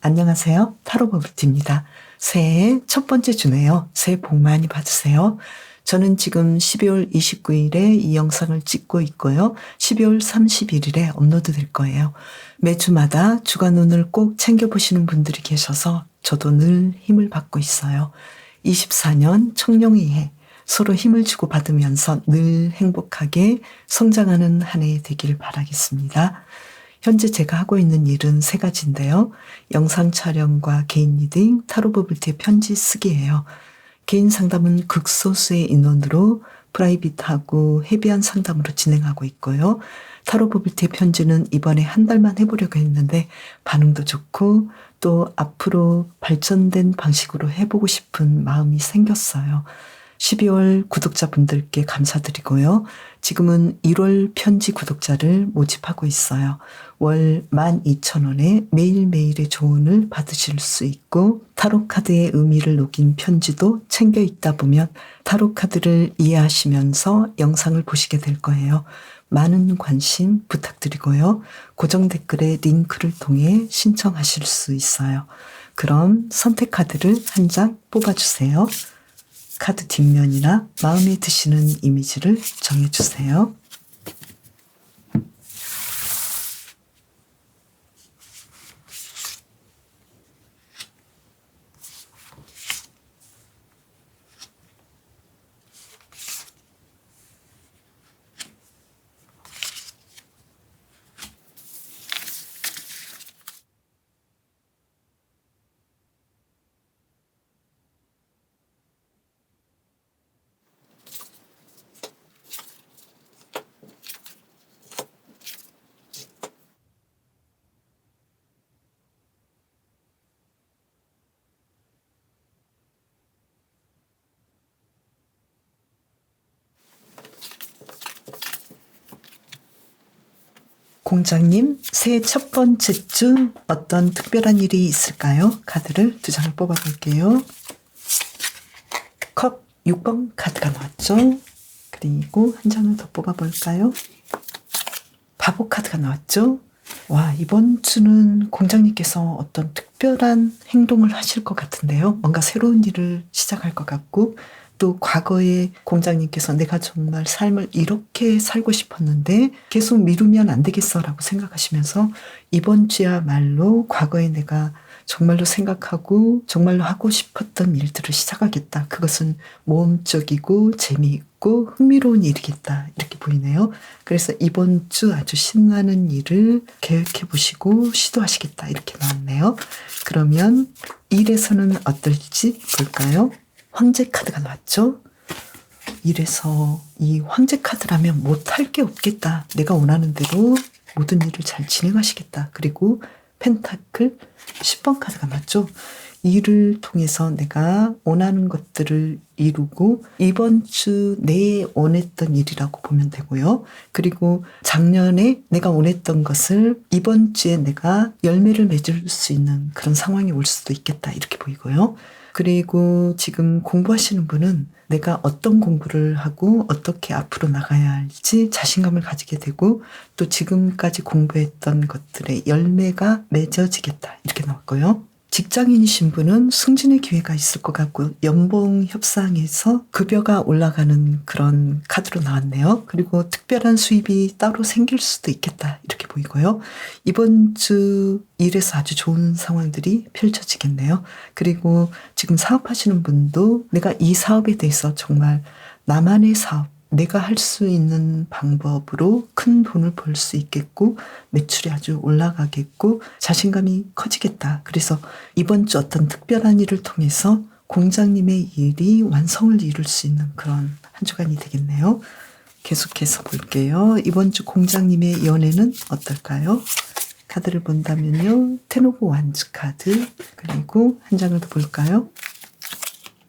안녕하세요. 타로 버블티입니다. 새해 첫 번째 주네요. 새해 복 많이 받으세요. 저는 지금 12월 29일에 이 영상을 찍고 있고요. 12월 31일에 업로드 될 거예요. 매주마다 주간운을 꼭 챙겨보시는 분들이 계셔서 저도 늘 힘을 받고 있어요. 24년 청룡의 해, 서로 힘을 주고받으면서 늘 행복하게 성장하는 한 해 되길 바라겠습니다. 현재 제가 하고 있는 일은 세 가지인데요. 영상 촬영과 개인 리딩, 타로 버블티의 편지 쓰기예요. 개인 상담은 극소수의 인원으로 프라이빗하고 헤비한 상담으로 진행하고 있고요. 타로 버블티의 편지는 이번에 한 달만 해보려고 했는데 반응도 좋고 또 앞으로 발전된 방식으로 해보고 싶은 마음이 생겼어요. 12월 구독자분들께 감사드리고요. 지금은 1월 편지 구독자를 모집하고 있어요. 월 12,000원에 매일매일의 조언을 받으실 수 있고 타로카드의 의미를 녹인 편지도 챙겨 읽다 보면 타로카드를 이해하시면서 영상을 보시게 될 거예요. 많은 관심 부탁드리고요. 고정 댓글에 링크를 통해 신청하실 수 있어요. 그럼 선택 카드를 한 장 뽑아주세요. 카드 뒷면이나 마음에 드시는 이미지를 정해주세요. 공장님, 새해 첫 번째 주 어떤 특별한 일이 있을까요? 카드를 두 장을 뽑아볼게요. 컵 6번 카드가 나왔죠? 그리고 한 장을 더 뽑아볼까요? 바보 카드가 나왔죠? 와, 이번 주는 공장님께서 어떤 특별한 행동을 하실 것 같은데요. 뭔가 새로운 일을 시작할 것 같고 또 과거에 공장님께서 내가 정말 삶을 이렇게 살고 싶었는데 계속 미루면 안 되겠어라고 생각하시면서 이번 주야말로 과거에 내가 정말로 생각하고 정말로 하고 싶었던 일들을 시작하겠다. 그것은 모험적이고 재미있고 흥미로운 일이겠다. 이렇게 보이네요. 그래서 이번 주 아주 신나는 일을 계획해 보시고 시도하시겠다. 이렇게 나왔네요. 그러면 일에서는 어떨지 볼까요? 황제 카드가 나왔죠? 이래서 이 황제 카드라면 못할 게 없겠다. 내가 원하는 대로 모든 일을 잘 진행하시겠다. 그리고 펜타클 10번 카드가 나왔죠? 일을 통해서 내가 원하는 것들을 이루고 이번 주 내에 원했던 일이라고 보면 되고요. 그리고 작년에 내가 원했던 것을 이번 주에 내가 열매를 맺을 수 있는 그런 상황이 올 수도 있겠다. 이렇게 보이고요. 그리고 지금 공부하시는 분은 내가 어떤 공부를 하고 어떻게 앞으로 나가야 할지 자신감을 가지게 되고 또 지금까지 공부했던 것들의 열매가 맺어지겠다. 이렇게 나왔고요. 직장인이신 분은 승진의 기회가 있을 것 같고 연봉 협상에서 급여가 올라가는 그런 카드로 나왔네요. 그리고 특별한 수입이 따로 생길 수도 있겠다. 이렇게 보이고요. 이번 주 일에서 아주 좋은 상황들이 펼쳐지겠네요. 그리고 지금 사업하시는 분도 내가 이 사업에 대해서 정말 나만의 사업, 내가 할 수 있는 방법으로 큰 돈을 벌 수 있겠고 매출이 아주 올라가겠고 자신감이 커지겠다. 그래서 이번 주 어떤 특별한 일을 통해서 공장님의 일이 완성을 이룰 수 있는 그런 한 주간이 되겠네요. 계속해서 볼게요. 이번 주 공장님의 연애는 어떨까요? 카드를 본다면요. 텐 오브 완즈 카드 그리고 한 장을 더 볼까요?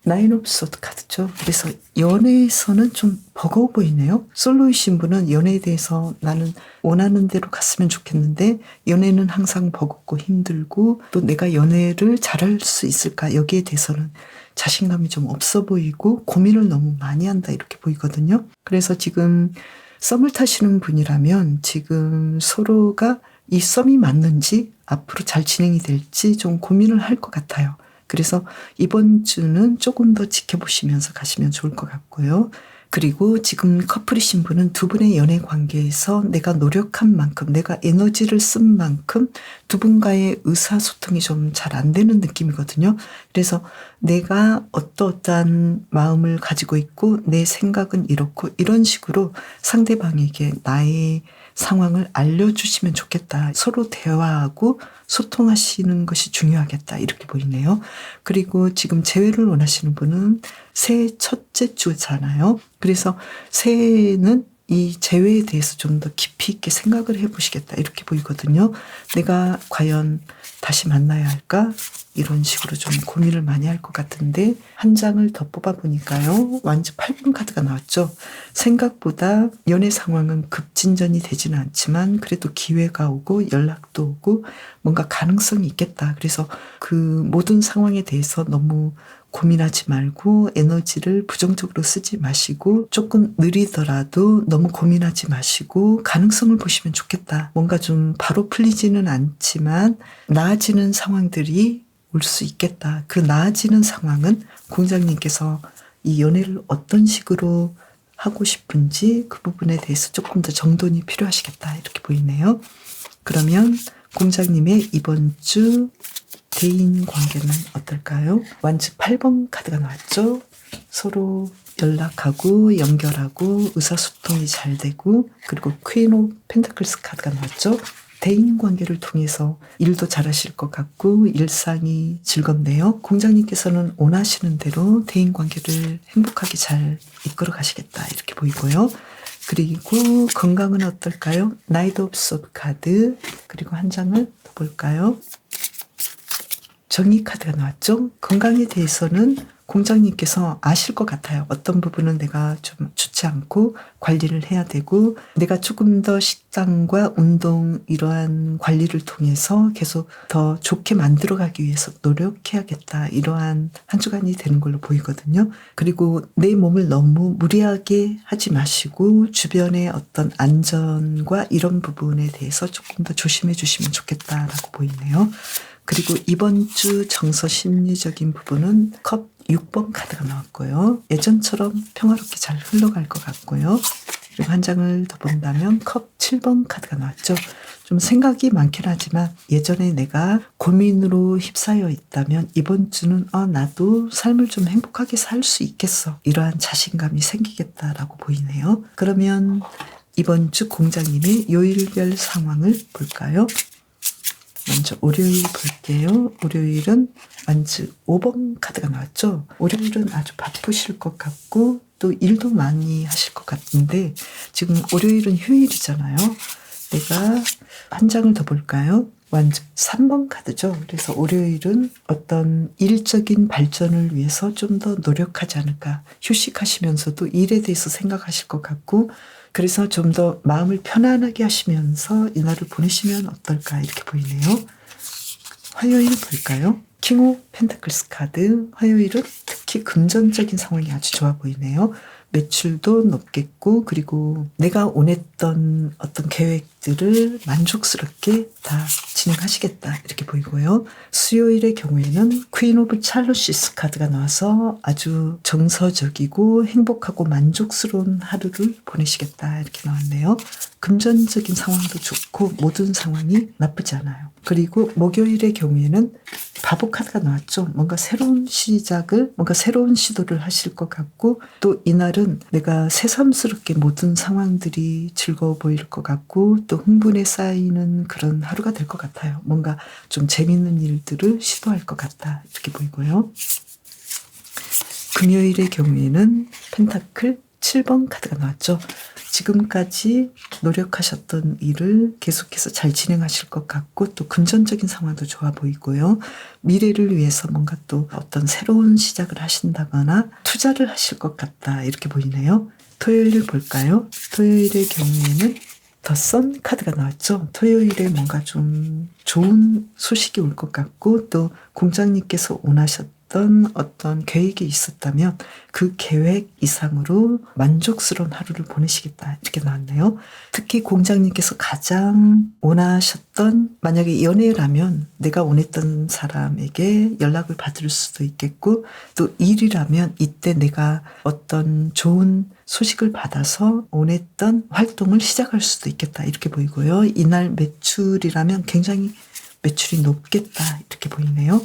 나인 오브 소드 카드죠. 그래서 연애에서는 좀 버거워 보이네요. 솔로이신 분은 연애에 대해서 나는 원하는 대로 갔으면 좋겠는데 연애는 항상 버겁고 힘들고 또 내가 연애를 잘할 수 있을까 여기에 대해서는 자신감이 좀 없어 보이고 고민을 너무 많이 한다 이렇게 보이거든요. 그래서 지금 썸을 타시는 분이라면 지금 서로가 이 썸이 맞는지 앞으로 잘 진행이 될지 좀 고민을 할 것 같아요. 그래서 이번 주는 조금 더 지켜보시면서 가시면 좋을 것 같고요. 그리고 지금 커플이신 분은 두 분의 연애 관계에서 내가 노력한 만큼, 내가 에너지를 쓴 만큼 두 분과의 의사소통이 좀 잘 안 되는 느낌이거든요. 그래서 내가 어떠한 마음을 가지고 있고 내 생각은 이렇고 이런 식으로 상대방에게 나의 상황을 알려주시면 좋겠다. 서로 대화하고 소통하시는 것이 중요하겠다. 이렇게 보이네요. 그리고 지금 재회를 원하시는 분은 새해 첫째 주잖아요. 그래서 새해에는 이 재회에 대해서 좀 더 깊이 있게 생각을 해보시겠다. 이렇게 보이거든요. 내가 과연 다시 만나야 할까? 이런 식으로 좀 고민을 많이 할 것 같은데 한 장을 더 뽑아보니까요. 완전 8번 카드가 나왔죠. 생각보다 연애 상황은 급진전이 되지는 않지만 그래도 기회가 오고 연락도 오고 뭔가 가능성이 있겠다. 그래서 그 모든 상황에 대해서 너무 고민하지 말고 에너지를 부정적으로 쓰지 마시고 조금 느리더라도 너무 고민하지 마시고 가능성을 보시면 좋겠다. 뭔가 좀 바로 풀리지는 않지만 나아지는 상황들이 올 수 있겠다. 그 나아지는 상황은 공장님께서 이 연애를 어떤 식으로 하고 싶은지 그 부분에 대해서 조금 더 정돈이 필요하시겠다. 이렇게 보이네요. 그러면 공장님의 이번 주 대인 관계는 어떨까요? 완즈 8번 카드가 나왔죠. 서로 연락하고 연결하고 의사소통이 잘 되고 그리고 퀸 오브 펜타클스 카드가 나왔죠. 대인 관계를 통해서 일도 잘하실 것 같고 일상이 즐겁네요. 공장님께서는 원하시는 대로 대인 관계를 행복하게 잘 이끌어 가시겠다 이렇게 보이고요. 그리고 건강은 어떨까요? 나이트 오브 소드 카드 그리고 한 장을 더 볼까요? 정의 카드가 나왔죠. 건강에 대해서는 공장님께서 아실 것 같아요. 어떤 부분은 내가 좀 좋지 않고 관리를 해야 되고 내가 조금 더 식단과 운동 이러한 관리를 통해서 계속 더 좋게 만들어가기 위해서 노력해야겠다. 이러한 한 주간이 되는 걸로 보이거든요. 그리고 내 몸을 너무 무리하게 하지 마시고 주변의 어떤 안전과 이런 부분에 대해서 조금 더 조심해 주시면 좋겠다라고 보이네요. 그리고 이번 주 정서 심리적인 부분은 컵 6번 카드가 나왔고요. 예전처럼 평화롭게 잘 흘러갈 것 같고요. 그리고 한 장을 더 본다면 컵 7번 카드가 나왔죠. 좀 생각이 많긴 하지만 예전에 내가 고민으로 휩싸여 있다면 이번 주는 나도 삶을 좀 행복하게 살 수 있겠어. 이러한 자신감이 생기겠다라고 보이네요. 그러면 이번 주 공장님의 요일별 상황을 볼까요? 먼저 월요일 볼게요. 월요일은 완즈 5번 카드가 나왔죠. 월요일은 아주 바쁘실 것 같고 또 일도 많이 하실 것 같은데 지금 월요일은 휴일이잖아요. 내가 한 장을 더 볼까요? 완즈 3번 카드죠. 그래서 월요일은 어떤 일적인 발전을 위해서 좀 더 노력하지 않을까. 휴식하시면서도 일에 대해서 생각하실 것 같고 그래서 좀 더 마음을 편안하게 하시면서 이날을 보내시면 어떨까 이렇게 보이네요. 화요일 볼까요? 킹 오브 펜타클스 카드. 화요일은 특히 금전적인 상황이 아주 좋아 보이네요. 매출도 높겠고 그리고 내가 원했던 어떤 계획들을 만족스럽게 다 진행하시겠다 이렇게 보이고요. 수요일의 경우에는 퀸 오브 찰로시스 카드가 나와서 아주 정서적이고 행복하고 만족스러운 하루를 보내시겠다 이렇게 나왔네요. 금전적인 상황도 좋고 모든 상황이 나쁘지 않아요. 그리고 목요일의 경우에는 바보 카드가 나왔죠. 뭔가 새로운 시작을 뭔가 새로운 시도를 하실 것 같고 또 이날은 내가 새삼스럽게 모든 상황들이 즐거워 보일 것 같고 또 흥분에 쌓이는 그런 하루가 될 것 같아요. 뭔가 좀 재밌는 일들을 시도할 것 같다 이렇게 보이고요. 금요일의 경우에는 펜타클 7번 카드가 나왔죠. 지금까지 노력하셨던 일을 계속해서 잘 진행하실 것 같고 또 금전적인 상황도 좋아 보이고요. 미래를 위해서 뭔가 또 어떤 새로운 시작을 하신다거나 투자를 하실 것 같다 이렇게 보이네요. 토요일을 볼까요? 토요일의 경우에는 더 선 카드가 나왔죠. 토요일에 뭔가 좀 좋은 소식이 올 것 같고 또 공장님께서 원하셨던 어떤 계획이 있었다면 그 계획 이상으로 만족스러운 하루를 보내시겠다 이렇게 나왔네요. 특히 공장님께서 가장 원하셨던, 만약에 연애라면 내가 원했던 사람에게 연락을 받을 수도 있겠고, 또 일이라면 이때 내가 어떤 좋은 소식을 받아서 원했던 활동을 시작할 수도 있겠다 이렇게 보이고요. 이날 매출이라면 굉장히 매출이 높겠다 이렇게 보이네요.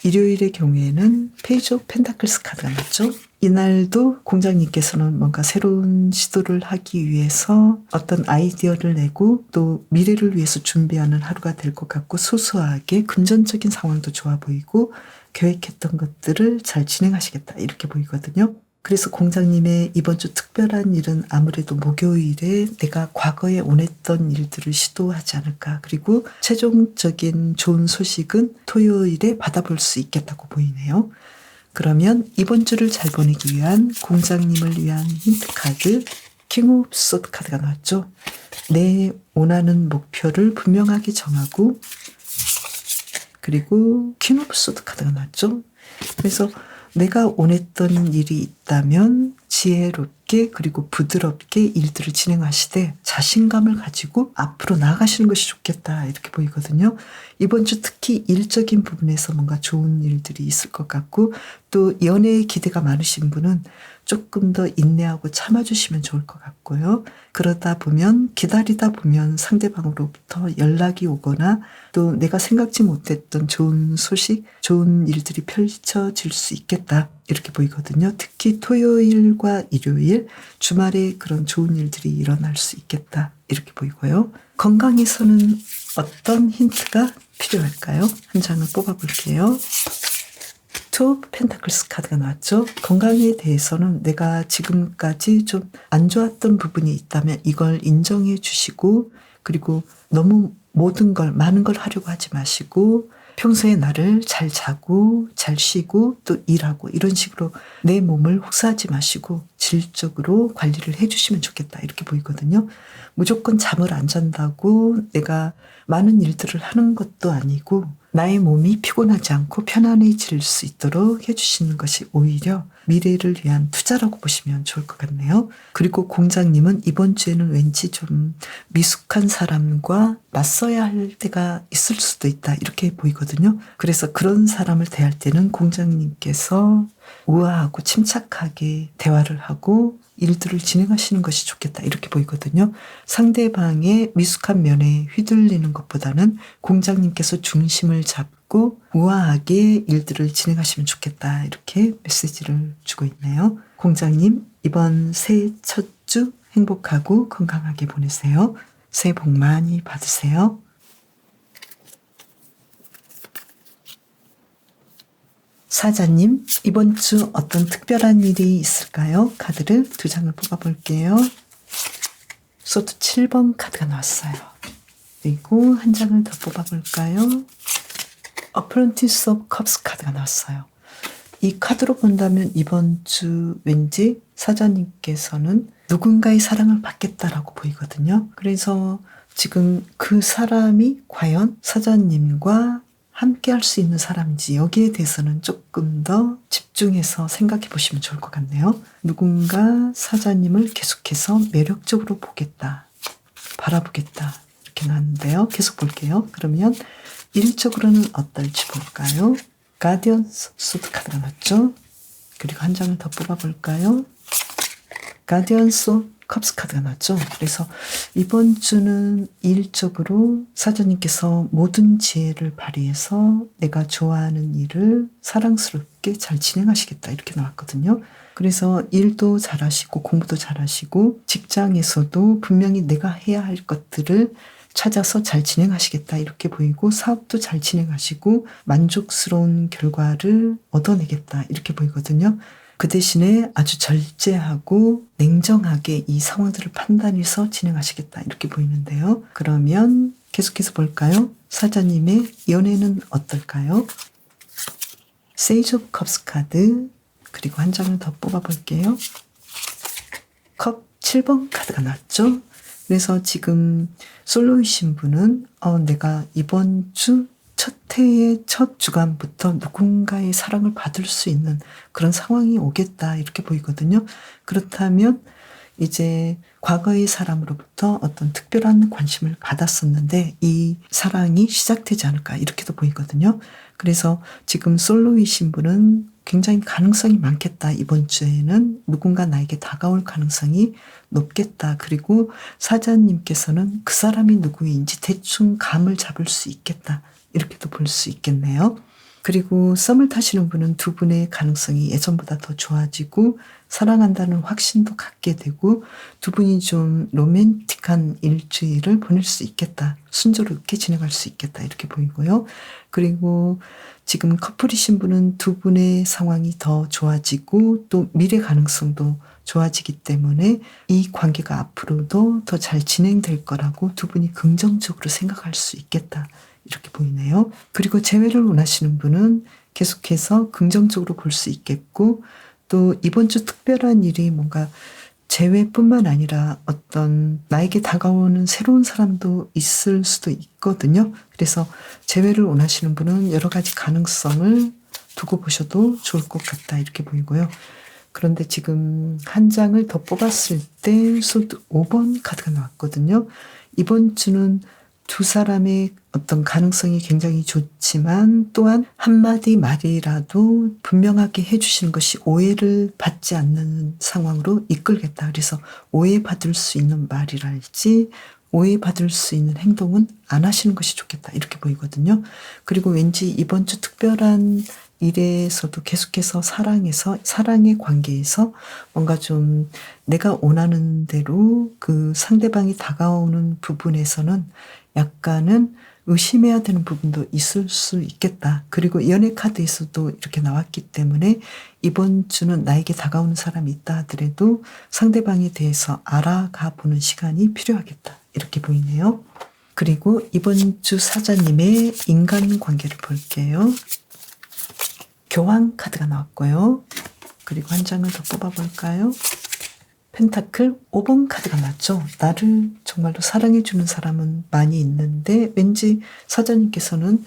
일요일의 경우에는 페이지 오브 펜타클스 카드가 나왔죠. 이날도 공장님께서는 뭔가 새로운 시도를 하기 위해서 어떤 아이디어를 내고 또 미래를 위해서 준비하는 하루가 될 것 같고, 소소하게 금전적인 상황도 좋아 보이고 계획했던 것들을 잘 진행하시겠다 이렇게 보이거든요. 그래서 공장님의 이번 주 특별한 일은 아무래도 목요일에 내가 과거에 원했던 일들을 시도하지 않을까. 그리고 최종적인 좋은 소식은 토요일에 받아볼 수 있겠다고 보이네요. 그러면 이번 주를 잘 보내기 위한 공장님을 위한 힌트 카드, 킹 오브 소드 카드가 나왔죠. 내 원하는 목표를 분명하게 정하고, 그리고 퀸 오브 소드 카드가 나왔죠. 그래서 내가 원했던 일이 있다면 지혜롭게 그리고 부드럽게 일들을 진행하시되 자신감을 가지고 앞으로 나아가시는 것이 좋겠다 이렇게 보이거든요. 이번 주 특히 일적인 부분에서 뭔가 좋은 일들이 있을 것 같고, 또 연애에 기대가 많으신 분은 조금 더 인내하고 참아주시면 좋을 것 같고요. 그러다 보면, 기다리다 보면 상대방으로부터 연락이 오거나 또 내가 생각지 못했던 좋은 소식, 좋은 일들이 펼쳐질 수 있겠다 이렇게 보이거든요. 특히 토요일과 일요일, 주말에 그런 좋은 일들이 일어날 수 있겠다 이렇게 보이고요. 건강에서는 어떤 힌트가 필요할까요? 한 장을 뽑아볼게요. 투 펜타클스 카드가 나왔죠. 건강에 대해서는 내가 지금까지 좀 안 좋았던 부분이 있다면 이걸 인정해 주시고, 그리고 너무 많은 걸 하려고 하지 마시고, 평소에 나를 잘 자고 잘 쉬고 또 일하고 이런 식으로 내 몸을 혹사하지 마시고 질적으로 관리를 해주시면 좋겠다 이렇게 보이거든요. 무조건 잠을 안 잔다고 내가 많은 일들을 하는 것도 아니고, 나의 몸이 피곤하지 않고 편안해질 수 있도록 해주시는 것이 오히려 미래를 위한 투자라고 보시면 좋을 것 같네요. 그리고 공장님은 이번 주에는 왠지 좀 미숙한 사람과 맞서야 할 때가 있을 수도 있다 이렇게 보이거든요. 그래서 그런 사람을 대할 때는 공장님께서 우아하고 침착하게 대화를 하고 일들을 진행하시는 것이 좋겠다 이렇게 보이거든요. 상대방의 미숙한 면에 휘둘리는 것보다는 공장님께서 중심을 잡고 우아하게 일들을 진행하시면 좋겠다 이렇게 메시지를 주고 있네요. 공장님, 이번 새해 첫 주 행복하고 건강하게 보내세요. 새해 복 많이 받으세요. 사자님, 이번 주 어떤 특별한 일이 있을까요? 카드를 2장을 뽑아볼게요. 소드 7번 카드가 나왔어요. 그리고 한 장을 더 뽑아볼까요? 어프런티스 오브 컵스 카드가 나왔어요. 이 카드로 본다면 이번 주 왠지 사자님께서는 누군가의 사랑을 받겠다라고 보이거든요. 그래서 지금 그 사람이 과연 사자님과 함께 할 수 있는 사람인지 여기에 대해서는 조금 더 집중해서 생각해 보시면 좋을 것 같네요. 누군가 사자님을 계속해서 매력적으로 보겠다, 바라보겠다 이렇게 나왔는데요. 계속 볼게요. 그러면 일적으로는 어떨지 볼까요? 가디언 소드 카드가 나왔죠. 그리고 한 장을 더 뽑아볼까요? 가디언 소 컵스 카드가 나왔죠. 그래서 이번 주는 일적으로 사자님께서 모든 지혜를 발휘해서 내가 좋아하는 일을 사랑스럽게 잘 진행하시겠다 이렇게 나왔거든요. 그래서 일도 잘하시고 공부도 잘하시고 직장에서도 분명히 내가 해야 할 것들을 찾아서 잘 진행하시겠다 이렇게 보이고, 사업도 잘 진행하시고 만족스러운 결과를 얻어내겠다 이렇게 보이거든요. 그 대신에 아주 절제하고 냉정하게 이 상황들을 판단해서 진행하시겠다 이렇게 보이는데요. 그러면 계속해서 볼까요? 사자님의 연애는 어떨까요? 세이지 오브 컵스 카드, 그리고 한 장을 더 뽑아볼게요. 컵 7번 카드가 나왔죠. 그래서 지금 솔로이신 분은 내가 이번 주 첫 해의 첫 주간부터 누군가의 사랑을 받을 수 있는 그런 상황이 오겠다 이렇게 보이거든요. 그렇다면 이제 과거의 사람으로부터 어떤 특별한 관심을 받았었는데 이 사랑이 시작되지 않을까 이렇게도 보이거든요. 그래서 지금 솔로이신 분은 굉장히 가능성이 많겠다. 이번 주에는 누군가 나에게 다가올 가능성이 높겠다. 그리고 사자님께서는 그 사람이 누구인지 대충 감을 잡을 수 있겠다. 이렇게도 볼 수 있겠네요. 그리고 썸을 타시는 분은 두 분의 가능성이 예전보다 더 좋아지고 사랑한다는 확신도 갖게 되고 두 분이 좀 로맨틱한 일주일을 보낼 수 있겠다. 순조롭게 진행할 수 있겠다. 이렇게 보이고요. 그리고 지금 커플이신 분은 두 분의 상황이 더 좋아지고 또 미래 가능성도 좋아지기 때문에 이 관계가 앞으로도 더 잘 진행될 거라고 두 분이 긍정적으로 생각할 수 있겠다. 이렇게 보이네요. 그리고 재회를 원하시는 분은 계속해서 긍정적으로 볼 수 있겠고 또 이번 주 특별한 일이 뭔가 재회뿐만 아니라 어떤 나에게 다가오는 새로운 사람도 있을 수도 있거든요. 그래서 재회를 원하시는 분은 여러 가지 가능성을 두고 보셔도 좋을 것 같다 이렇게 보이고요. 그런데 지금 한 장을 더 뽑았을 때 소드 5번 카드가 나왔거든요. 이번 주는 두 사람의 어떤 가능성이 굉장히 좋지만 또한 한마디 말이라도 분명하게 해주시는 것이 오해를 받지 않는 상황으로 이끌겠다. 그래서 오해받을 수 있는 말이랄지 오해받을 수 있는 행동은 안 하시는 것이 좋겠다. 이렇게 보이거든요. 그리고 왠지 이번 주 특별한 일에서도 계속해서 사랑의 관계에서 뭔가 좀 내가 원하는 대로 그 상대방이 다가오는 부분에서는 약간은 의심해야 되는 부분도 있을 수 있겠다. 그리고 연애 카드에서도 이렇게 나왔기 때문에 이번 주는 나에게 다가오는 사람이 있다 하더라도 상대방에 대해서 알아가 보는 시간이 필요하겠다. 이렇게 보이네요. 그리고 이번 주 사자님의 인간관계를 볼게요. 교황 카드가 나왔고요. 그리고 한 장을 더 뽑아볼까요? 펜타클 5번 카드가 나왔죠. 나를 정말로 사랑해주는 사람은 많이 있는데 왠지 사자님께서는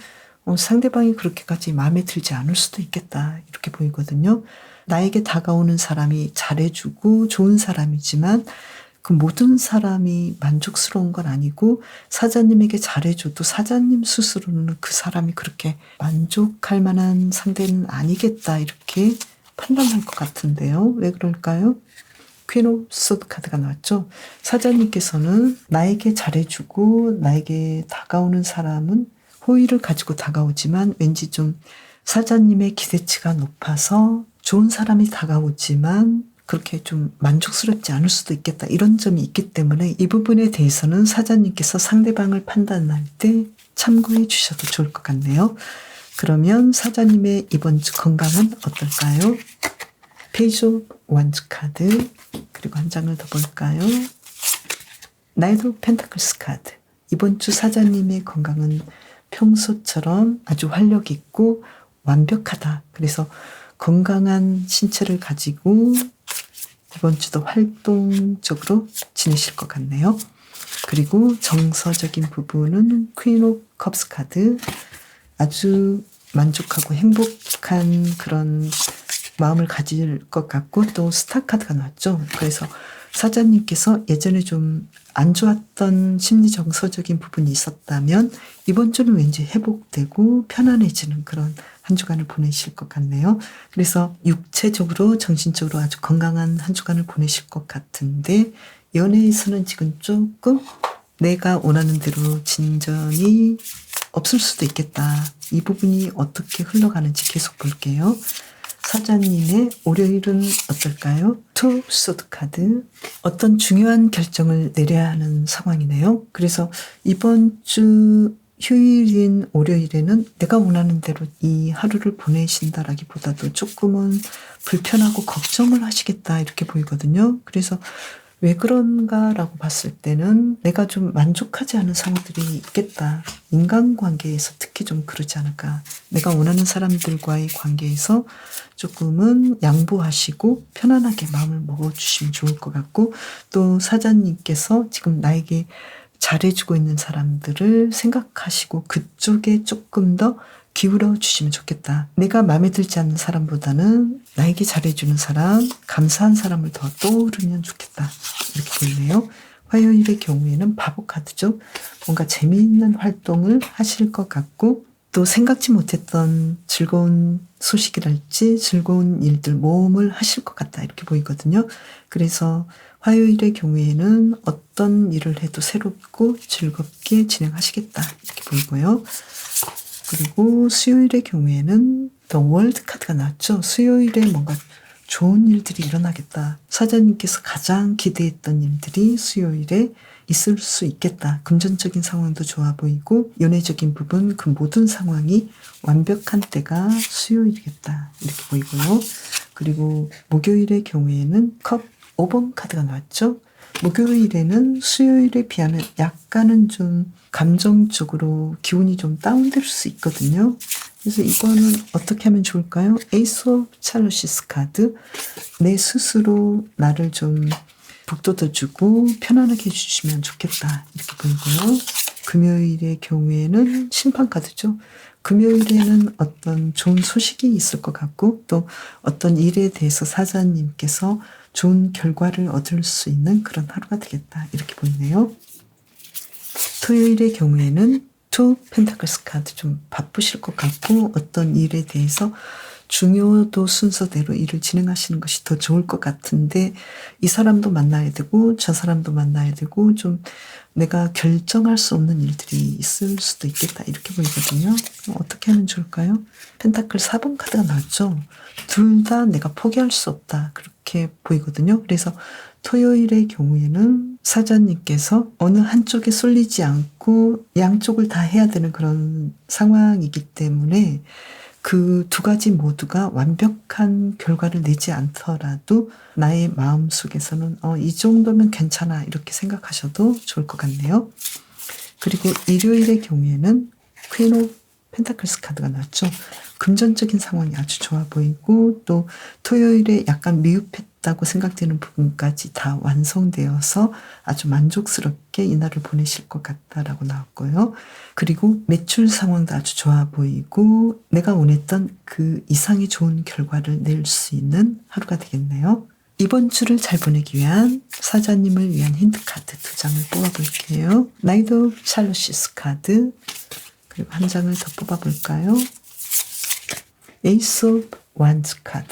상대방이 그렇게까지 마음에 들지 않을 수도 있겠다. 이렇게 보이거든요. 나에게 다가오는 사람이 잘해주고 좋은 사람이지만 그 모든 사람이 만족스러운 건 아니고 사자님에게 잘해줘도 사자님 스스로는 그 사람이 그렇게 만족할 만한 상대는 아니겠다. 이렇게 판단할 것 같은데요. 왜 그럴까요? 퀸 오브 소드 카드가 나왔죠. 사자님께서는 나에게 잘해주고 나에게 다가오는 사람은 호의를 가지고 다가오지만 왠지 좀 사자님의 기대치가 높아서 좋은 사람이 다가오지만 그렇게 좀 만족스럽지 않을 수도 있겠다. 이런 점이 있기 때문에 이 부분에 대해서는 사자님께서 상대방을 판단할 때 참고해 주셔도 좋을 것 같네요. 그러면 사자님의 이번 주 건강은 어떨까요? 페이지 오브 원즈 카드 그리고 한 장을 더 볼까요? 나이트 오브 펜타클스 카드. 이번 주 사자님의 건강은 평소처럼 아주 활력 있고 완벽하다. 그래서 건강한 신체를 가지고 이번 주도 활동적으로 지내실 것 같네요. 그리고 정서적인 부분은 퀸 오브 컵스 카드. 아주 만족하고 행복한 그런 마음을 가질 것 같고 또 스타 카드가 나왔죠. 그래서 사자님께서 예전에 좀 안 좋았던 심리 정서적인 부분이 있었다면 이번 주는 왠지 회복되고 편안해지는 그런 한 주간을 보내실 것 같네요. 그래서 육체적으로 정신적으로 아주 건강한 한 주간을 보내실 것 같은데 연애에서는 지금 조금 내가 원하는 대로 진전이 없을 수도 있겠다. 이 부분이 어떻게 흘러가는지 계속 볼게요. 사자님의 월요일은 어떨까요? 투 소드 카드. 어떤 중요한 결정을 내려야 하는 상황이네요. 그래서 이번 주 휴일인 월요일에는 내가 원하는 대로 이 하루를 보내신다라기보다도 조금은 불편하고 걱정을 하시겠다 이렇게 보이거든요. 그래서 왜 그런가라고 봤을 때는 내가 좀 만족하지 않은 상황들이 있겠다. 인간관계에서 특히 좀 그러지 않을까. 내가 원하는 사람들과의 관계에서 조금은 양보하시고 편안하게 마음을 먹어주시면 좋을 것 같고 또 사자님께서 지금 나에게 잘해주고 있는 사람들을 생각하시고 그쪽에 조금 더 기울여 주시면 좋겠다. 내가 마음에 들지 않는 사람보다는 나에게 잘해주는 사람, 감사한 사람을 더 떠오르면 좋겠다. 이렇게 보이네요. 화요일의 경우에는 바보 카드죠. 뭔가 재미있는 활동을 하실 것 같고 또 생각지 못했던 즐거운 소식이랄지 즐거운 일들, 모험을 하실 것 같다. 이렇게 보이거든요. 그래서 화요일의 경우에는 어떤 일을 해도 새롭고 즐겁게 진행하시겠다. 이렇게 보이고요. 그리고 수요일의 경우에는 더 월드 카드가 나왔죠. 수요일에 뭔가 좋은 일들이 일어나겠다. 사자님께서 가장 기대했던 일들이 수요일에 있을 수 있겠다. 금전적인 상황도 좋아 보이고 연애적인 부분 그 모든 상황이 완벽한 때가 수요일이겠다. 이렇게 보이고요. 그리고 목요일의 경우에는 컵 5번 카드가 나왔죠. 목요일에는 수요일에 비하면 약간은 좀 감정적으로 기운이 좀 다운될 수 있거든요. 그래서 이거는 어떻게 하면 좋을까요? 에이스 오브 찰로시스 카드. 내 스스로 나를 좀 북돋아주고 편안하게 해주시면 좋겠다. 이렇게 보이고요. 금요일의 경우에는 심판 카드죠. 금요일에는 어떤 좋은 소식이 있을 것 같고 또 어떤 일에 대해서 사자님께서 좋은 결과를 얻을 수 있는 그런 하루가 되겠다. 이렇게 보이네요. 토요일의 경우에는 투 펜타클스 카드 좀 바쁘실 것 같고 어떤 일에 대해서 중요도 순서대로 일을 진행하시는 것이 더 좋을 것 같은데 이 사람도 만나야 되고 저 사람도 만나야 되고 좀 내가 결정할 수 없는 일들이 있을 수도 있겠다. 이렇게 보이거든요. 어떻게 하면 좋을까요? 펜타클 4번 카드가 나왔죠. 둘 다 내가 포기할 수 없다. 그렇게 보이거든요. 그래서 토요일의 경우에는 사자님께서 어느 한쪽에 쏠리지 않고 양쪽을 다 해야 되는 그런 상황이기 때문에 그 두 가지 모두가 완벽한 결과를 내지 않더라도 나의 마음속에서는 이 정도면 괜찮아 이렇게 생각하셔도 좋을 것 같네요. 그리고 일요일의 경우에는 퀸 오브 펜타클스 카드가 나왔죠. 금전적인 상황이 아주 좋아 보이고 또 토요일에 약간 미흡했다고 생각되는 부분까지 다 완성되어서 아주 만족스럽게 이날을 보내실 것 같다라고 나왔고요. 그리고 매출 상황도 아주 좋아 보이고 내가 원했던 그 이상의 좋은 결과를 낼 수 있는 하루가 되겠네요. 이번 주를 잘 보내기 위한 사자님을 위한 힌트 카드 2장을 뽑아볼게요. 나이트 오브 찰로시스 카드 그리고 한 장을 더 뽑아볼까요? 에이스 오브 완즈 카드.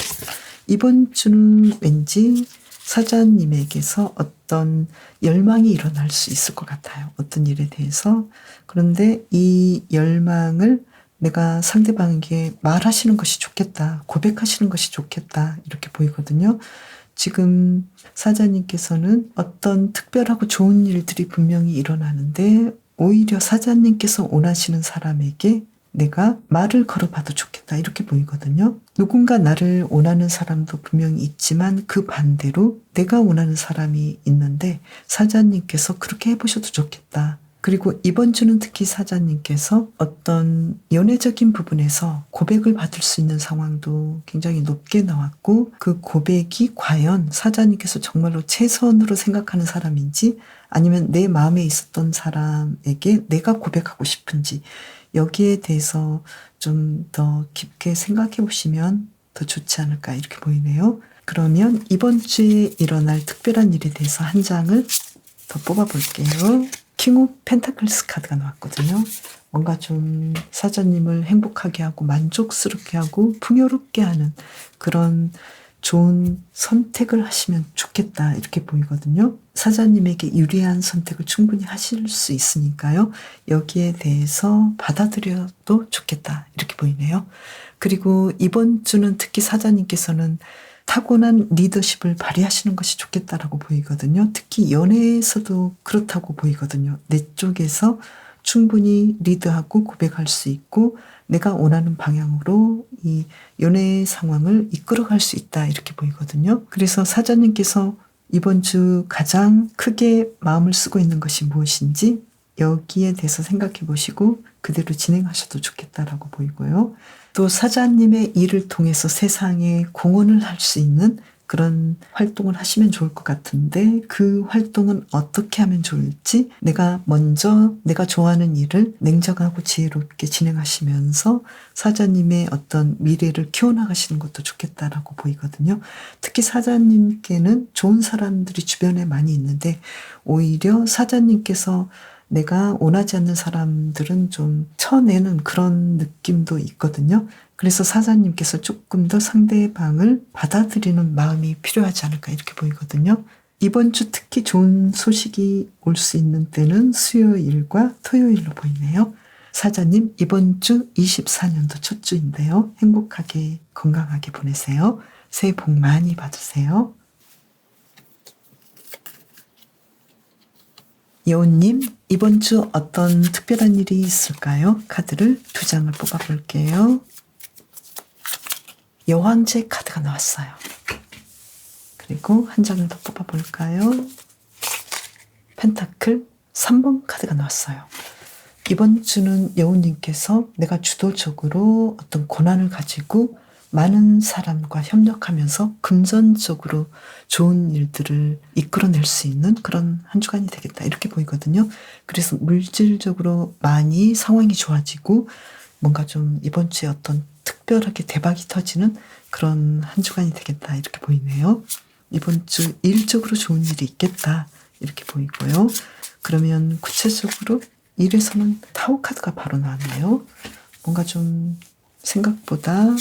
이번 주는 왠지 사자님에게서 어떤 열망이 일어날 수 있을 것 같아요. 어떤 일에 대해서. 그런데 이 열망을 내가 상대방에게 말하시는 것이 좋겠다. 고백하시는 것이 좋겠다. 이렇게 보이거든요. 지금 사자님께서는 어떤 특별하고 좋은 일들이 분명히 일어나는데 오히려 사자님께서 원하시는 사람에게 내가 말을 걸어봐도 좋겠다 이렇게 보이거든요. 누군가 나를 원하는 사람도 분명히 있지만 그 반대로 내가 원하는 사람이 있는데 사자님께서 그렇게 해보셔도 좋겠다. 그리고 이번 주는 특히 사자님께서 어떤 연애적인 부분에서 고백을 받을 수 있는 상황도 굉장히 높게 나왔고 그 고백이 과연 사자님께서 정말로 최선으로 생각하는 사람인지 아니면 내 마음에 있었던 사람에게 내가 고백하고 싶은지 여기에 대해서 좀 더 깊게 생각해 보시면 더 좋지 않을까 이렇게 보이네요. 그러면 이번 주에 일어날 특별한 일에 대해서 한 장을 더 뽑아볼게요. 킹 오브 펜타클스 카드가 나왔거든요. 뭔가 좀 사자님을 행복하게 하고 만족스럽게 하고 풍요롭게 하는 그런 좋은 선택을 하시면 좋겠다 이렇게 보이거든요. 사자님에게 유리한 선택을 충분히 하실 수 있으니까요. 여기에 대해서 받아들여도 좋겠다 이렇게 보이네요. 그리고 이번 주는 특히 사자님께서는 타고난 리더십을 발휘하시는 것이 좋겠다라고 보이거든요. 특히 연애에서도 그렇다고 보이거든요. 내 쪽에서 충분히 리드하고 고백할 수 있고 내가 원하는 방향으로 이 연애 상황을 이끌어갈 수 있다 이렇게 보이거든요. 그래서 사자님께서 이번 주 가장 크게 마음을 쓰고 있는 것이 무엇인지 여기에 대해서 생각해 보시고 그대로 진행하셔도 좋겠다라고 보이고요. 또 사자님의 일을 통해서 세상에 공헌을 할 수 있는 그런 활동을 하시면 좋을 것 같은데 그 활동은 어떻게 하면 좋을지 내가 먼저 내가 좋아하는 일을 냉정하고 지혜롭게 진행하시면서 사자님의 어떤 미래를 키워나가시는 것도 좋겠다라고 보이거든요. 특히 사자님께는 좋은 사람들이 주변에 많이 있는데 오히려 사자님께서 내가 원하지 않는 사람들은 좀 쳐내는 그런 느낌도 있거든요. 그래서 사자님께서 조금 더 상대방을 받아들이는 마음이 필요하지 않을까 이렇게 보이거든요. 이번 주 특히 좋은 소식이 올 수 있는 때는 수요일과 토요일로 보이네요. 사자님, 이번 주 24년도 첫 주인데요. 행복하게 건강하게 보내세요. 새해 복 많이 받으세요. 여운님, 이번 주 어떤 특별한 일이 있을까요? 카드를 2장을 뽑아볼게요. 여왕제 카드가 나왔어요. 그리고 한 장을 더 뽑아볼까요? 펜타클 3번 카드가 나왔어요. 이번 주는 여우님께서 내가 주도적으로 어떤 권한을 가지고 많은 사람과 협력하면서 금전적으로 좋은 일들을 이끌어낼 수 있는 그런 한 주간이 되겠다 이렇게 보이거든요. 그래서 물질적으로 많이 상황이 좋아지고 뭔가 좀 이번 주에 어떤 특별하게 대박이 터지는 그런 한 주간이 되겠다 이렇게 보이네요. 이번 주 일적으로 좋은 일이 있겠다 이렇게 보이고요. 그러면 구체적으로 일에서는 타워 카드가 바로 나왔네요. 뭔가 좀 생각보다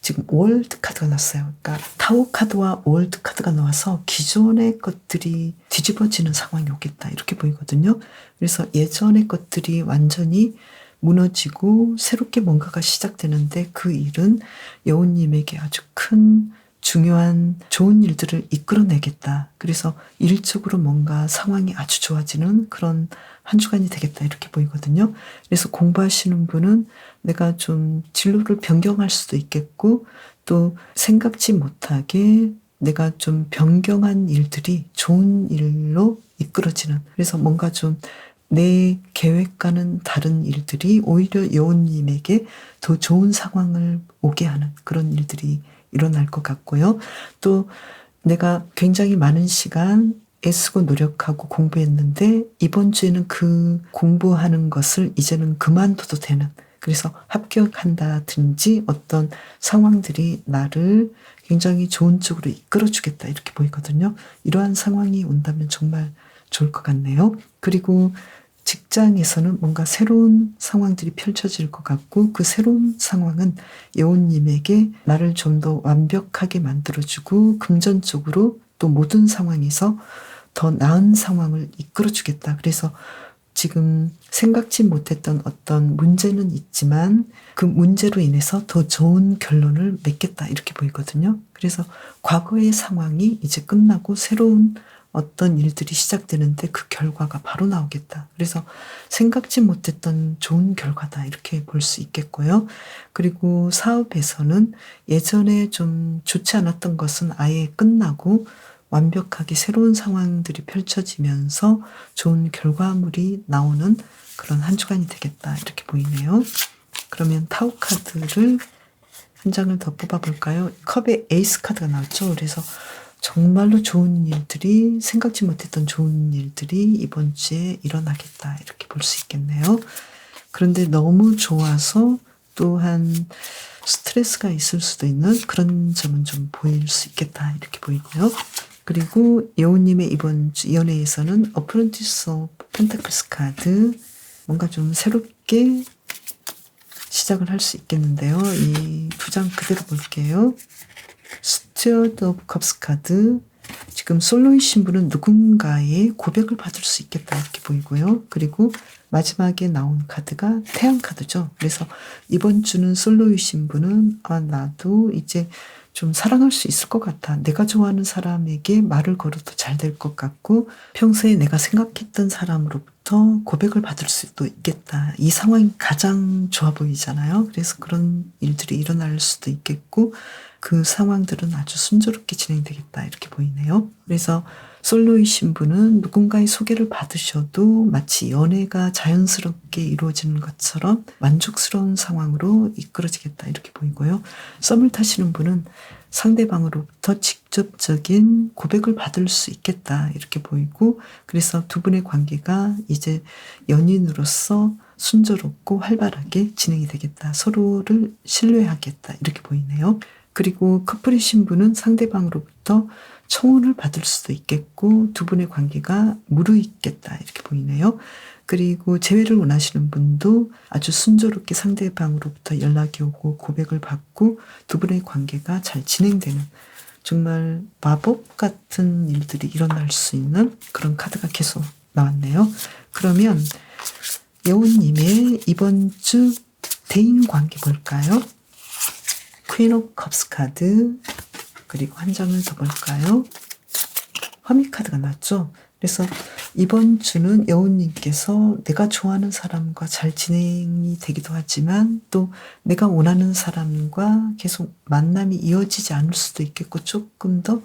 지금 월드 카드가 나왔어요. 그러니까 타워 카드와 월드 카드가 나와서 기존의 것들이 뒤집어지는 상황이 오겠다 이렇게 보이거든요. 그래서 예전의 것들이 완전히 무너지고 새롭게 뭔가가 시작되는데 그 일은 여우님에게 아주 큰 중요한 좋은 일들을 이끌어내겠다. 그래서 일적으로 뭔가 상황이 아주 좋아지는 그런 한 주간이 되겠다 이렇게 보이거든요. 그래서 공부하시는 분은 내가 좀 진로를 변경할 수도 있겠고 또 생각지 못하게 내가 좀 변경한 일들이 좋은 일로 이끌어지는 그래서 뭔가 좀 내 계획과는 다른 일들이 오히려 여우님에게 더 좋은 상황을 오게 하는 그런 일들이 일어날 것 같고요. 또 내가 굉장히 많은 시간 애쓰고 노력하고 공부했는데 이번 주에는 그 공부하는 것을 이제는 그만둬도 되는 그래서 합격한다든지 어떤 상황들이 나를 굉장히 좋은 쪽으로 이끌어주겠다 이렇게 보이거든요. 이러한 상황이 온다면 정말 좋을 것 같네요. 그리고 직장에서는 뭔가 새로운 상황들이 펼쳐질 것 같고 그 새로운 상황은 여우님에게 나를 좀 더 완벽하게 만들어주고 금전적으로 또 모든 상황에서 더 나은 상황을 이끌어주겠다. 그래서 지금 생각지 못했던 어떤 문제는 있지만 그 문제로 인해서 더 좋은 결론을 맺겠다 이렇게 보이거든요. 그래서 과거의 상황이 이제 끝나고 새로운 어떤 일들이 시작되는데 그 결과가 바로 나오겠다. 그래서 생각지 못했던 좋은 결과다 이렇게 볼 수 있겠고요. 그리고 사업에서는 예전에 좀 좋지 않았던 것은 아예 끝나고 완벽하게 새로운 상황들이 펼쳐지면서 좋은 결과물이 나오는 그런 한 주간이 되겠다 이렇게 보이네요. 그러면 타워 카드를 한 장을 더 뽑아볼까요? 컵의 에이스 카드가 나왔죠. 그래서 정말로 좋은 일들이 생각지 못했던 좋은 일들이 이번 주에 일어나겠다 이렇게 볼 수 있겠네요. 그런데 너무 좋아서 또한 스트레스가 있을 수도 있는 그런 점은 좀 보일 수 있겠다 이렇게 보이고요. 그리고 여우님의 이번 주 연애에서는 어프런티스 오브 펜타클스 카드 뭔가 좀 새롭게 시작을 할 수 있겠는데요. 이 2장 그대로 볼게요. 스튜어드 오브 컵스 카드 지금 솔로이신 분은 누군가의 고백을 받을 수 있겠다 이렇게 보이고요. 그리고 마지막에 나온 카드가 태양 카드죠. 그래서 이번 주는 솔로이신 분은 나도 이제 좀 사랑할 수 있을 것 같아. 내가 좋아하는 사람에게 말을 걸어도 잘 될 것 같고 평소에 내가 생각했던 사람으로부터 고백을 받을 수도 있겠다. 이 상황이 가장 좋아 보이잖아요. 그래서 그런 일들이 일어날 수도 있겠고 그 상황들은 아주 순조롭게 진행되겠다 이렇게 보이네요. 그래서 솔로이신 분은 누군가의 소개를 받으셔도 마치 연애가 자연스럽게 이루어지는 것처럼 만족스러운 상황으로 이끌어지겠다 이렇게 보이고요. 썸을 타시는 분은 상대방으로부터 직접적인 고백을 받을 수 있겠다 이렇게 보이고, 그래서 두 분의 관계가 이제 연인으로서 순조롭고 활발하게 진행이 되겠다. 서로를 신뢰하겠다 이렇게 보이네요. 그리고 커플이신 분은 상대방으로부터 청혼을 받을 수도 있겠고 두 분의 관계가 무르익겠다 이렇게 보이네요. 그리고 재회를 원하시는 분도 아주 순조롭게 상대방으로부터 연락이 오고 고백을 받고 두 분의 관계가 잘 진행되는, 정말 마법 같은 일들이 일어날 수 있는 그런 카드가 계속 나왔네요. 그러면 여우님의 이번 주 대인관계 볼까요? 퀸 오브 컵스 카드, 그리고 한 장을 더 볼까요? 허미 카드가 나왔죠. 그래서 이번 주는 여우님께서 내가 좋아하는 사람과 잘 진행이 되기도 하지만 또 내가 원하는 사람과 계속 만남이 이어지지 않을 수도 있겠고, 조금 더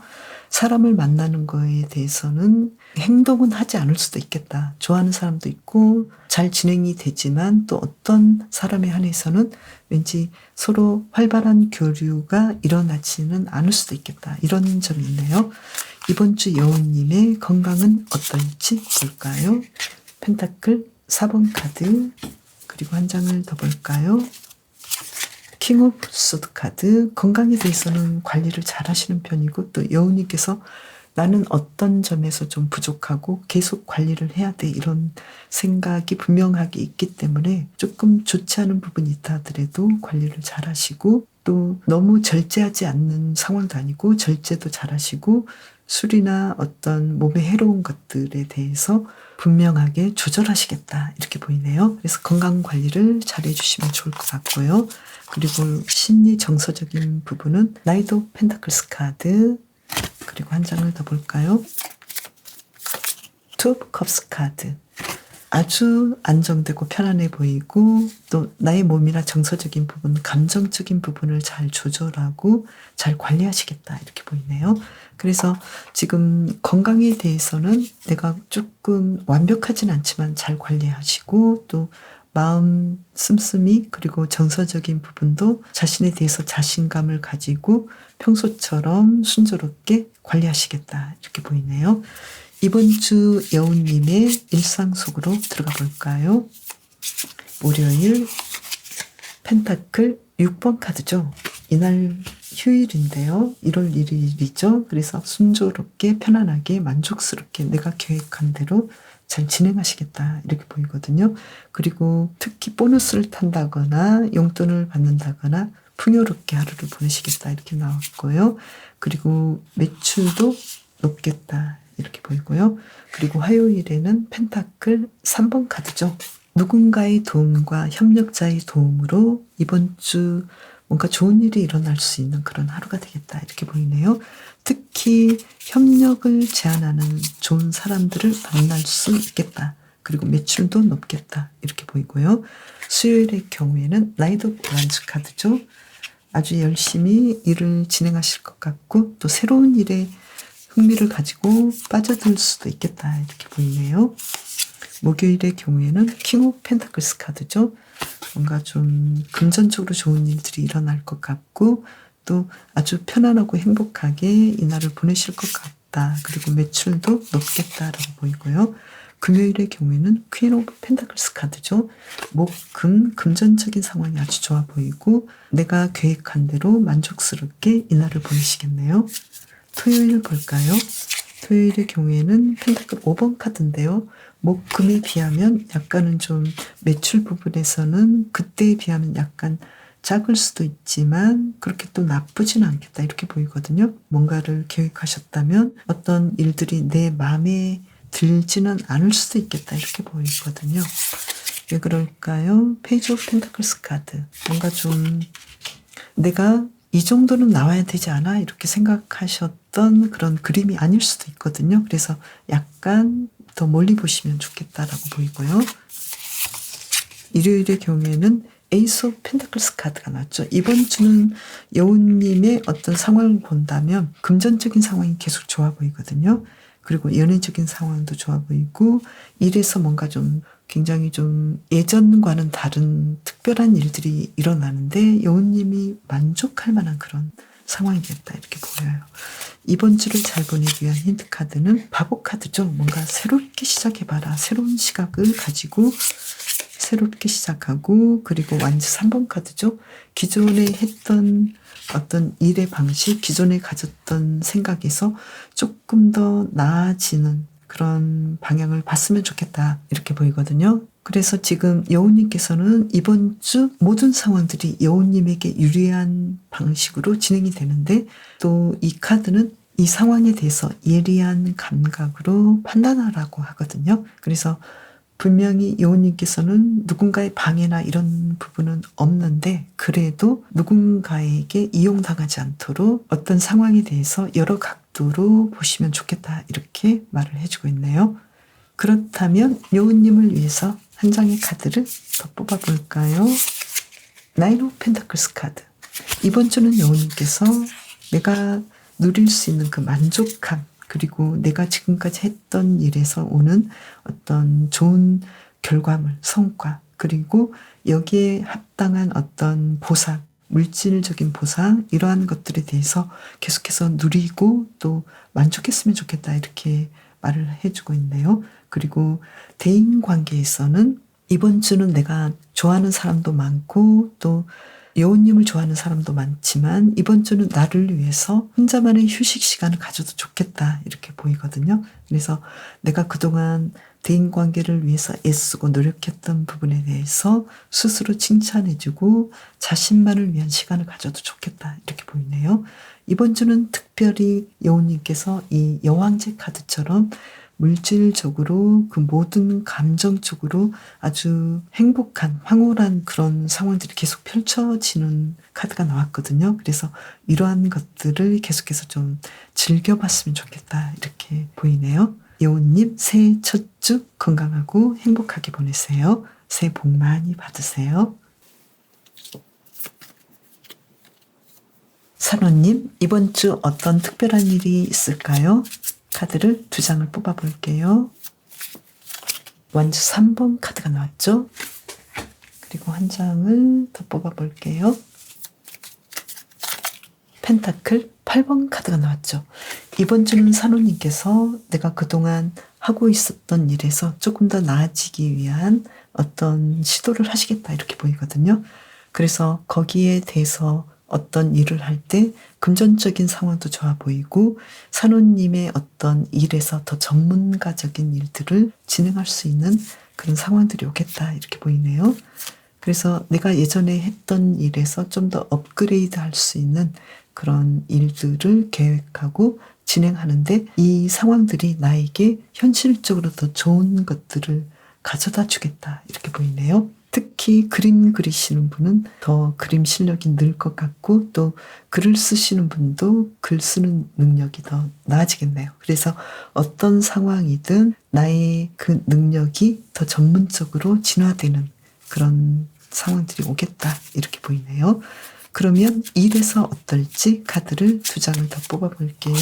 사람을 만나는 거에 대해서는 행동은 하지 않을 수도 있겠다. 좋아하는 사람도 있고 잘 진행이 되지만 또 어떤 사람에 한해서는 왠지 서로 활발한 교류가 일어나지는 않을 수도 있겠다. 이런 점이 있네요. 이번 주 여우님의 건강은 어떨지 볼까요? 펜타클 4번 카드, 그리고 한 장을 더 볼까요? 킹 오브 소드 카드. 건강에 대해서는 관리를 잘 하시는 편이고, 또 여우님께서 나는 어떤 점에서 좀 부족하고 계속 관리를 해야 돼 이런 생각이 분명하게 있기 때문에 조금 좋지 않은 부분이 있다 하더라도 관리를 잘 하시고, 또 너무 절제하지 않는 상황도 아니고 절제도 잘 하시고, 술이나 어떤 몸에 해로운 것들에 대해서 분명하게 조절하시겠다 이렇게 보이네요. 그래서 건강 관리를 잘 해주시면 좋을 것 같고요. 그리고 심리 정서적인 부분은 나이트 오브 펜타클스 카드, 그리고 한 장을 더 볼까요? 투 오브 컵스 카드. 아주 안정되고 편안해 보이고, 또 나의 몸이나 정서적인 부분, 감정적인 부분을 잘 조절하고 잘 관리하시겠다 이렇게 보이네요. 그래서 지금 건강에 대해서는 내가 조금 완벽하진 않지만 잘 관리하시고, 또 마음 씀씀이 그리고 정서적인 부분도 자신에 대해서 자신감을 가지고 평소처럼 순조롭게 관리하시겠다 이렇게 보이네요. 이번 주 여우님의 일상 속으로 들어가 볼까요? 월요일 펜타클 6번 카드죠. 이날 휴일인데요. 1월 1일이죠. 그래서 순조롭게 편안하게 만족스럽게 내가 계획한 대로 잘 진행하시겠다 이렇게 보이거든요. 그리고 특히 보너스를 탄다거나 용돈을 받는다거나 풍요롭게 하루를 보내시겠다 이렇게 나왔고요. 그리고 매출도 높겠다 이렇게 보이고요. 그리고 화요일에는 펜타클 3번 카드죠. 누군가의 도움과 협력자의 도움으로 이번 주 뭔가 좋은 일이 일어날 수 있는 그런 하루가 되겠다 이렇게 보이네요. 특히 협력을 제안하는 좋은 사람들을 만날 수 있겠다. 그리고 매출도 높겠다 이렇게 보이고요. 수요일의 경우에는 나이트 오브 원스 카드죠. 아주 열심히 일을 진행하실 것 같고, 또 새로운 일에 흥미를 가지고 빠져들 수도 있겠다 이렇게 보이네요. 목요일의 경우에는 킹 오브 펜타클스 카드죠. 뭔가 좀 금전적으로 좋은 일들이 일어날 것 같고, 또 아주 편안하고 행복하게 이날을 보내실 것 같다. 그리고 매출도 높겠다라고 보이고요. 금요일의 경우에는 퀸 오브 펜타클스 카드죠. 목, 금전적인 상황이 아주 좋아 보이고 내가 계획한 대로 만족스럽게 이날을 보내시겠네요. 토요일 볼까요? 토요일의 경우에는 펜타클 5번 카드인데요. 목, 금에 비하면 약간은 좀 매출 부분에서는 그때에 비하면 약간 작을 수도 있지만 그렇게 또 나쁘지는 않겠다 이렇게 보이거든요. 뭔가를 계획하셨다면 어떤 일들이 내 마음에 들지는 않을 수도 있겠다 이렇게 보이거든요. 왜 그럴까요? 페이지 오브 펜타클스 카드. 뭔가 좀 내가 이 정도는 나와야 되지 않아? 이렇게 생각하셨던 그런 그림이 아닐 수도 있거든요. 그래서 약간 더 멀리 보시면 좋겠다라고 보이고요. 일요일의 경우에는 에이스 오브 펜타클스 카드가 나왔죠. 이번 주는 여우님의 어떤 상황을 본다면 금전적인 상황이 계속 좋아 보이거든요. 그리고 연애적인 상황도 좋아 보이고 일에서 뭔가 좀 굉장히 좀 예전과는 다른 특별한 일들이 일어나는데 여우님이 만족할 만한 그런 상황이겠다 이렇게 보여요. 이번 주를 잘 보내기 위한 힌트 카드는 바보 카드죠. 뭔가 새롭게 시작해봐라. 새로운 시각을 가지고 새롭게 시작하고, 그리고 완주 3번 카드죠. 기존에 했던 어떤 일의 방식, 기존에 가졌던 생각에서 조금 더 나아지는 그런 방향을 봤으면 좋겠다 이렇게 보이거든요. 그래서 지금 여우님께서는 이번 주 모든 상황들이 여우님에게 유리한 방식으로 진행이 되는데, 또 이 카드는 이 상황에 대해서 예리한 감각으로 판단하라고 하거든요. 그래서 분명히 여우님께서는 누군가의 방해나 이런 부분은 없는데, 그래도 누군가에게 이용당하지 않도록 어떤 상황에 대해서 여러 각도로 보시면 좋겠다 이렇게 말을 해주고 있네요. 그렇다면 여우님을 위해서 한 장의 카드를 더 뽑아볼까요? 나인 오브 펜타클스 카드. 이번 주는 여우님께서 내가 누릴 수 있는 그 만족감, 그리고 내가 지금까지 했던 일에서 오는 어떤 좋은 결과물, 성과, 그리고 여기에 합당한 어떤 보상, 물질적인 보상, 이러한 것들에 대해서 계속해서 누리고 또 만족했으면 좋겠다 이렇게 말을 해주고 있네요. 그리고 대인 관계에서는 이번 주는 내가 좋아하는 사람도 많고 또 여우님을 좋아하는 사람도 많지만 이번 주는 나를 위해서 혼자만의 휴식 시간을 가져도 좋겠다 이렇게 보이거든요. 그래서 내가 그동안 대인관계를 위해서 애쓰고 노력했던 부분에 대해서 스스로 칭찬해주고 자신만을 위한 시간을 가져도 좋겠다 이렇게 보이네요. 이번 주는 특별히 여우님께서 이 여왕제 카드처럼 물질적으로 그 모든 감정적으로 아주 행복한 황홀한 그런 상황들이 계속 펼쳐지는 카드가 나왔거든요. 그래서 이러한 것들을 계속해서 좀 즐겨봤으면 좋겠다 이렇게 보이네요. 여우님 새해 첫 주 건강하고 행복하게 보내세요. 새해 복 많이 받으세요. 산호님, 이번 주 어떤 특별한 일이 있을까요? 카드를 2장을 뽑아볼게요. 완주 3번 카드가 나왔죠? 그리고 한 장을 더 뽑아볼게요. 펜타클 8번 카드가 나왔죠. 이번 주는 산호님께서 내가 그동안 하고 있었던 일에서 조금 더 나아지기 위한 어떤 시도를 하시겠다 이렇게 보이거든요. 그래서 거기에 대해서 어떤 일을 할 때 금전적인 상황도 좋아 보이고 산호님의 어떤 일에서 더 전문가적인 일들을 진행할 수 있는 그런 상황들이 오겠다 이렇게 보이네요. 그래서 내가 예전에 했던 일에서 좀 더 업그레이드 할 수 있는 그런 일들을 계획하고 진행하는데 이 상황들이 나에게 현실적으로 더 좋은 것들을 가져다 주겠다 이렇게 보이네요. 특히 그림 그리시는 분은 더 그림 실력이 늘 것 같고 또 글을 쓰시는 분도 글 쓰는 능력이 더 나아지겠네요. 그래서 어떤 상황이든 나의 그 능력이 더 전문적으로 진화되는 그런 상황들이 오겠다 이렇게 보이네요. 그러면 일에서 어떨지 카드를 2장을 더 뽑아볼게요.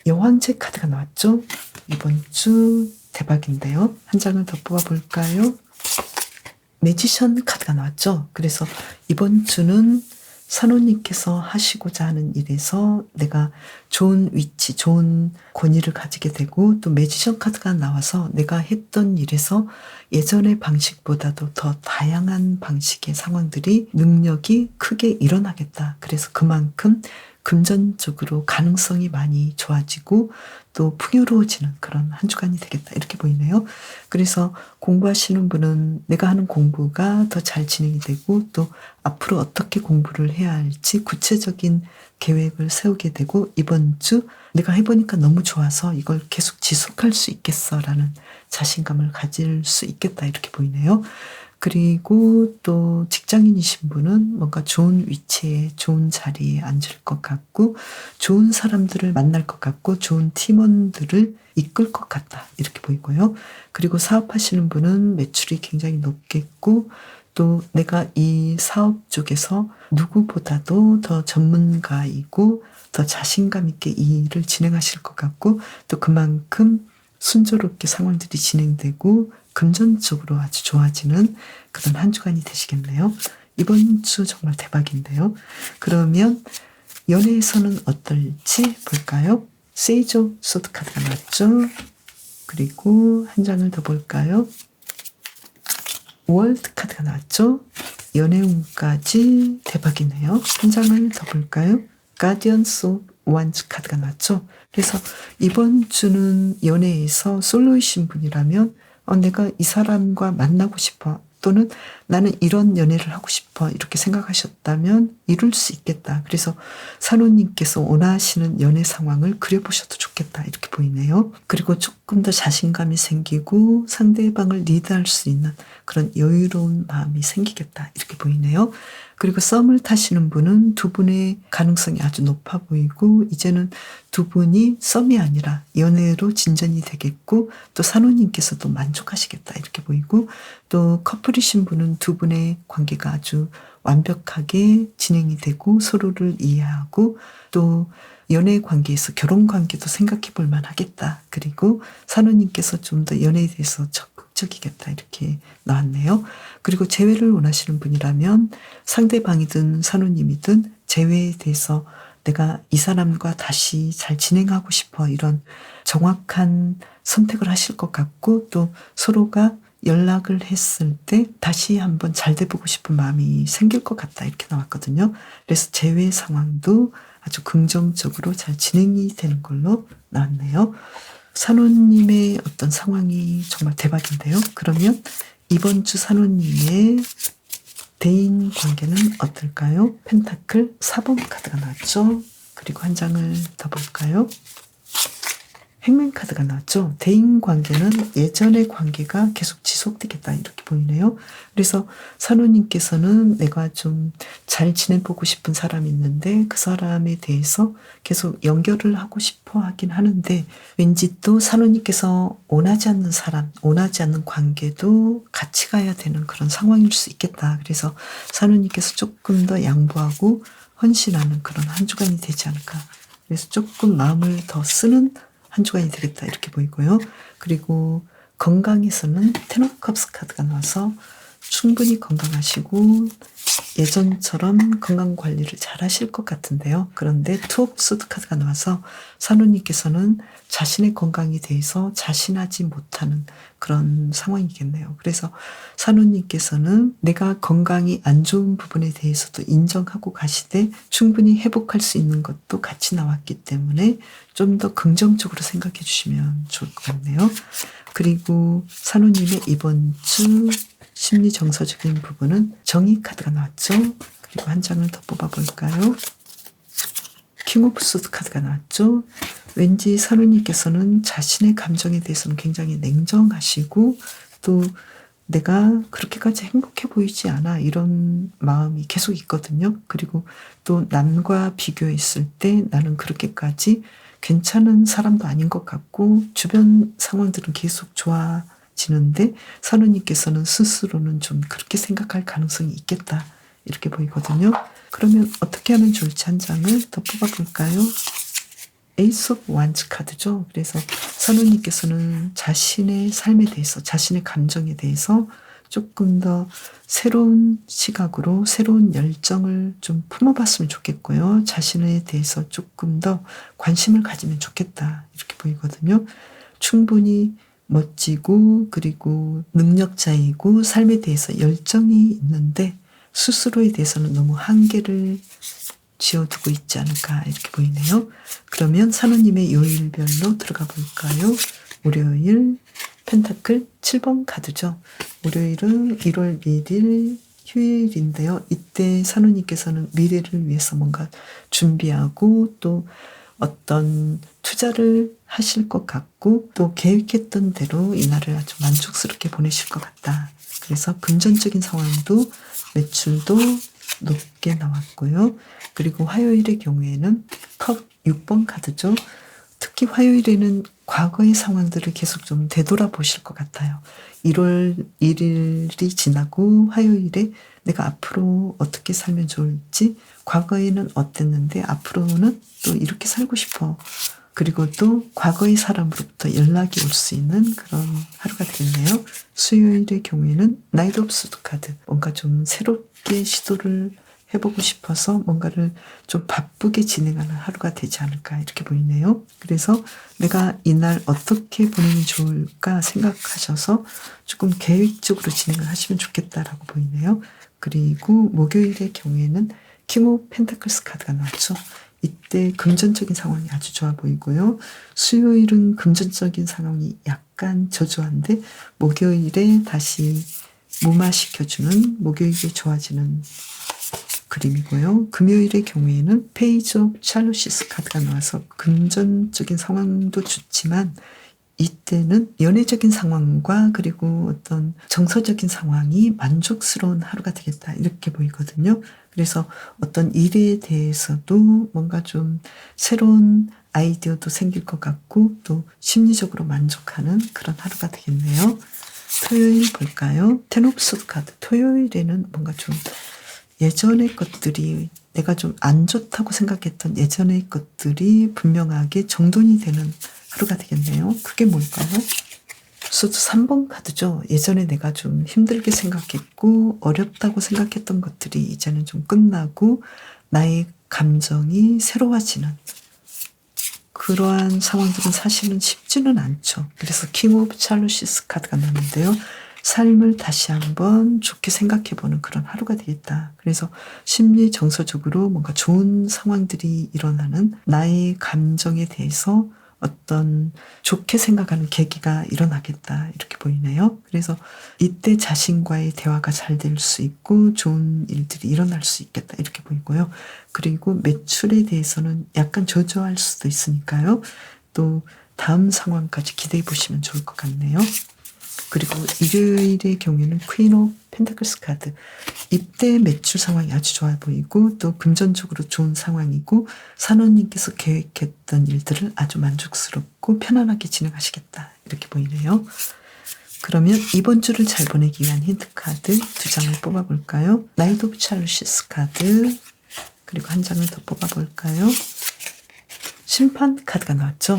여왕제 카드가 나왔죠? 이번 주 대박인데요. 한 장을 더 뽑아볼까요? 매지션 카드가 나왔죠? 그래서 이번 주는 산호님께서 하시고자 하는 일에서 내가 좋은 위치, 좋은 권위를 가지게 되고 또 매지션 카드가 나와서 내가 했던 일에서 예전의 방식보다도 더 다양한 방식의 상황들이 능력이 크게 일어나겠다. 그래서 그만큼 금전적으로 가능성이 많이 좋아지고 또 풍요로워지는 그런 한 주간이 되겠다 이렇게 보이네요. 그래서 공부하시는 분은 내가 하는 공부가 더 잘 진행이 되고 또 앞으로 어떻게 공부를 해야 할지 구체적인 계획을 세우게 되고 이번 주 내가 해보니까 너무 좋아서 이걸 계속 지속할 수 있겠어라는 자신감을 가질 수 있겠다 이렇게 보이네요. 그리고 또 직장인이신 분은 뭔가 좋은 위치에 좋은 자리에 앉을 것 같고 좋은 사람들을 만날 것 같고 좋은 팀원들을 이끌 것 같다 이렇게 보이고요. 그리고 사업하시는 분은 매출이 굉장히 높겠고 또 내가 이 사업 쪽에서 누구보다도 더 전문가이고 더 자신감 있게 이 일을 진행하실 것 같고 또 그만큼 순조롭게 상황들이 진행되고 금전적으로 아주 좋아지는 그런 한 주간이 되시겠네요. 이번 주 정말 대박인데요. 그러면 연애에서는 어떨지 볼까요? 세이지 오브 소드 카드가 나왔죠. 그리고 한 장을 더 볼까요? 월드 카드가 나왔죠. 연애운까지 대박이네요. 한 장을 더 볼까요? 가디언스 오브 원즈 카드가 나왔죠. 그래서 이번 주는 연애에서 솔로이신 분이라면 내가 이 사람과 만나고 싶어 또는 나는 이런 연애를 하고 싶어 이렇게 생각하셨다면 이룰 수 있겠다. 그래서 산호님께서 원하시는 연애 상황을 그려보셔도 좋겠다 이렇게 보이네요. 그리고 조금 더 자신감이 생기고 상대방을 리드할 수 있는 그런 여유로운 마음이 생기겠다 이렇게 보이네요. 그리고 썸을 타시는 분은 두 분의 가능성이 아주 높아 보이고 이제는 두 분이 썸이 아니라 연애로 진전이 되겠고 또 산호님께서도 만족하시겠다 이렇게 보이고 또 커플이신 분은 두 분의 관계가 아주 완벽하게 진행이 되고 서로를 이해하고 또 연애 관계에서 결혼 관계도 생각해 볼 만하겠다. 그리고 산호님께서 좀 더 연애에 대해서 적극적이겠다 이렇게 나왔네요. 그리고 재회를 원하시는 분이라면 상대방이든 산호님이든 재회에 대해서 내가 이 사람과 다시 잘 진행하고 싶어 이런 정확한 선택을 하실 것 같고 또 서로가 연락을 했을 때 다시 한번 잘 돼보고 싶은 마음이 생길 것 같다 이렇게 나왔거든요. 그래서 재회 상황도 아주 긍정적으로 잘 진행이 되는 걸로 나왔네요. 산호님의 어떤 상황이 정말 대박인데요. 그러면 이번 주 산호님의 대인 관계는 어떨까요? 펜타클 4번 카드가 나왔죠. 그리고 한 장을 더 볼까요? 행맨 카드가 나왔죠. 대인 관계는 예전의 관계가 계속 지속되겠다 이렇게 보이네요. 그래서 산호님께서는 내가 좀 잘 지내보고 싶은 사람이 있는데 그 사람에 대해서 계속 연결을 하고 싶어 하긴 하는데 왠지 또 산호님께서 원하지 않는 사람, 원하지 않는 관계도 같이 가야 되는 그런 상황일 수 있겠다. 그래서 산호님께서 조금 더 양보하고 헌신하는 그런 한 주간이 되지 않을까. 그래서 조금 마음을 더 쓰는 한 주간이 되겠다 이렇게 보이고요. 그리고 건강에서는 텐 오브 컵스 카드가 나와서 충분히 건강하시고 예전처럼 건강관리를 잘 하실 것 같은데요. 그런데 투 오브 소드 카드가 나와서 산호님께서는 자신의 건강에 대해서 자신하지 못하는 그런 상황이겠네요. 그래서 산호님께서는 내가 건강이 안 좋은 부분에 대해서도 인정하고 가시되 충분히 회복할 수 있는 것도 같이 나왔기 때문에 좀 더 긍정적으로 생각해 주시면 좋을 것 같네요. 그리고 산호님의 이번 주 심리 정서적인 부분은 정의 카드가 나왔죠. 그리고 한 장을 더 뽑아볼까요? 킹 오브 소드 카드가 나왔죠. 왠지 산호님께서는 자신의 감정에 대해서는 굉장히 냉정하시고 또 내가 그렇게까지 행복해 보이지 않아 이런 마음이 계속 있거든요. 그리고 또 남과 비교했을 때 나는 그렇게까지 괜찮은 사람도 아닌 것 같고 주변 상황들은 계속 좋아지는데 산호님께서는 스스로는 좀 그렇게 생각할 가능성이 있겠다 이렇게 보이거든요. 그러면 어떻게 하면 좋을지 한 장을 더 뽑아볼까요? 에이스 오브 완즈 카드죠. 그래서 산호님께서는 자신의 삶에 대해서 자신의 감정에 대해서 조금 더 새로운 시각으로 새로운 열정을 좀 품어봤으면 좋겠고요. 자신에 대해서 조금 더 관심을 가지면 좋겠다 이렇게 보이거든요. 충분히 멋지고 그리고 능력자이고 삶에 대해서 열정이 있는데 스스로에 대해서는 너무 한계를 지어두고 있지 않을까 이렇게 보이네요. 그러면 산호님의 요일별로 들어가 볼까요? 월요일 펜타클 7번 카드죠. 월요일은 1월 1일 휴일인데요. 이때 산호님께서는 미래를 위해서 뭔가 준비하고 또 어떤 투자를 하실 것 같고 또 계획했던 대로 이날을 아주 만족스럽게 보내실 것 같다. 그래서 금전적인 상황도 매출도 높게 나왔고요. 그리고 화요일의 경우에는 컵 6번 카드죠. 특히 화요일에는 과거의 상황들을 계속 좀 되돌아보실 것 같아요. 1월 1일이 지나고 화요일에 내가 앞으로 어떻게 살면 좋을지, 과거에는 어땠는데 앞으로는 또 이렇게 살고 싶어. 그리고 또 과거의 사람으로부터 연락이 올 수 있는 그런 하루가 되겠네요. 수요일의 경우에는 나이트 오브 소드 카드, 뭔가 좀 새롭게 시도를 해보고 싶어서 뭔가를 좀 바쁘게 진행하는 하루가 되지 않을까 이렇게 보이네요. 그래서 내가 이날 어떻게 보내면 좋을까 생각하셔서 조금 계획적으로 진행을 하시면 좋겠다라고 보이네요. 그리고 목요일의 경우에는 킹 오브 펜타클스 카드가 나왔죠. 이때 금전적인 상황이 아주 좋아 보이고요. 수요일은 금전적인 상황이 약간 저조한데 목요일에 다시 무마시켜주는, 목요일에 좋아지는 그림이고요. 금요일의 경우에는 페이지 오브 샬로시스 카드가 나와서 금전적인 상황도 좋지만 이때는 연애적인 상황과 그리고 어떤 정서적인 상황이 만족스러운 하루가 되겠다 이렇게 보이거든요. 그래서 어떤 일에 대해서도 뭔가 좀 새로운 아이디어도 생길 것 같고 또 심리적으로 만족하는 그런 하루가 되겠네요. 토요일 볼까요? 텐 오브 소드 카드. 토요일에는 뭔가 좀 예전의 것들이, 내가 좀 안 좋다고 생각했던 예전의 것들이 분명하게 정돈이 되는 하루가 되겠네요. 그게 뭘까요? 소드 3번 카드죠. 예전에 내가 좀 힘들게 생각했고 어렵다고 생각했던 것들이 이제는 좀 끝나고 나의 감정이 새로워지는 그러한 상황들은 사실은 쉽지는 않죠. 그래서 킹 오브 찰루시스 카드가 나왔는데요. 삶을 다시 한번 좋게 생각해보는 그런 하루가 되겠다. 그래서 심리 정서적으로 뭔가 좋은 상황들이 일어나는, 나의 감정에 대해서 어떤 좋게 생각하는 계기가 일어나겠다 이렇게 보이네요. 그래서 이때 자신과의 대화가 잘 될 수 있고 좋은 일들이 일어날 수 있겠다 이렇게 보이고요. 그리고 매출에 대해서는 약간 저조할 수도 있으니까요. 또 다음 상황까지 기대해 보시면 좋을 것 같네요. 그리고 일요일의 경우에는 퀸 오브 펜타클스 카드. 이때 매출 상황이 아주 좋아 보이고 또 금전적으로 좋은 상황이고 산원님께서 계획했던 일들을 아주 만족스럽고 편안하게 진행하시겠다 이렇게 보이네요. 그러면 이번 주를 잘 보내기 위한 힌트 카드 2장을 뽑아볼까요? 나이트 오브 찰루시스 카드, 그리고 한 장을 더 뽑아볼까요? 심판 카드가 나왔죠.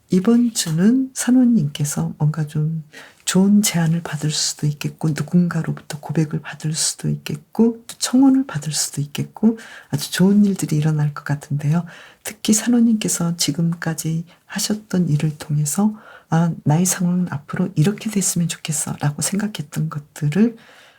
이번 주는 산원님께서 뭔가 좀 좋은 제안을 받을 수도 있겠고 누군가로부터 고백을 받을 수도 있겠고 또 청혼을 받을 수도 있겠고 아주 좋은 일들이 일어날 것 같은데요. 특히 산원님께서 지금까지 하셨던 일을 통해서 나의 상황은 앞으로 이렇게 됐으면 좋겠어 라고 생각했던 것들을